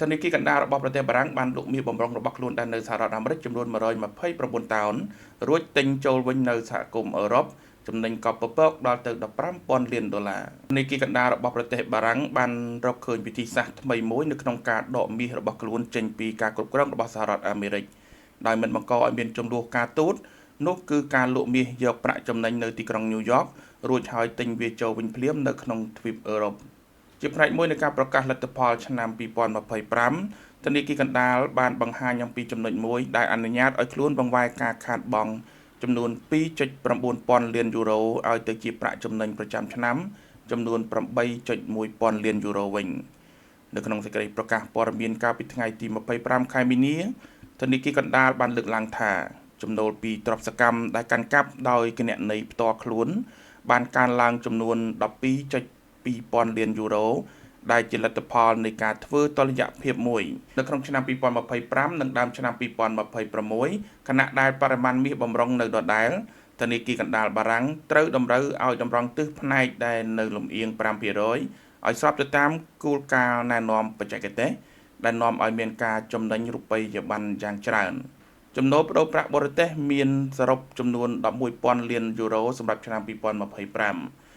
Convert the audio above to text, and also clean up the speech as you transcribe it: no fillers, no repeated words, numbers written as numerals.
ធនាគារកណ្ដាលរបស់ប្រទេសបារាំងបានលក់មាសបំរុងរបស់ខ្លួនដែលនៅសហរដ្ឋអាមេរិកចំនួន129តោនរួចទិញចូលវិញនៅសហគមន៍អឺរ៉ុបចំណេញកប់ពពកដល់ទៅ15,000 លានដុល្លារធនាគារកណ្ដាលរបស់ប្រទេសបារាំងបានរកឃើញវិធីសាស្ត្រថ្មីមួយនៅក្នុងការដកមាសរបស់ខ្លួនចេញពីការគ្រប់គ្រងរបស់សហរដ្ឋអាមេរិកដោយមិនបង្កឲ្យមានចំនួនការទូតនោះគឺការលក់មាសយកប្រាក់ចំណេញនៅទីក្រុងញូវយ៉ករួចហើយទិញវាចូលវិញភ្លាមនៅក្នុងទ្វីបអឺរ៉ុបជាផ្នែកមួយនៃការប្រកាសលទ្ធផលឆ្នាំ2025ធនាគារកណ្ដាលបានបង្ហាញអំពីចំណុចមួយដែលអនុញ្ញាតឲ្យខ្លួនបង្វែរការខាតបង់ចំនួន2.9 ពាន់លានយូរ៉ូឲ្យទៅជាប្រាក់ចំណេញប្រចាំឆ្នាំចំនួន8.1 ពាន់លានយូរ៉ូវិញនៅក្នុងសេចក្តីប្រកាសព័ត៌មានកាលពីថ្ងៃទី25ខែមីនាធនាគារកណ្ដាលបានលើកឡើងថាចំណូលពីទ្រព្យសកម្មដែលកាន់កាប់ដោយគណនេយ្យផ្ទាល់ខ្លួនបានកើនឡើងចំនួន12.2 ពាន់លានយូរ៉ូដែលជាលទ្ធផលនៃការធ្វើតុល្យភាពមួយនៅក្នុងឆ្នាំ2025និងដើមឆ្នាំ2026ខណៈដែលបរិមាណមាសបំរុងនៅដដែលធនាគារកណ្ដាលបារាំងត្រូវតម្រូវឲ្យតម្រង់ទិសផ្នែកដែលនៅលំអៀង 5% ឲ្យស្របទៅតាមគោលការណ៍ណែនាំបច្ចេកទេសដែលនាំឲ្យមានការចំណេញរូបិយប័ណ្ណយ៉ាងច្រើនចំណូលប្តូរប្រាក់បរទេសមានសរុបចំនួន11,000 លានយូរ៉ូសម្រាប់ឆ្នាំ2025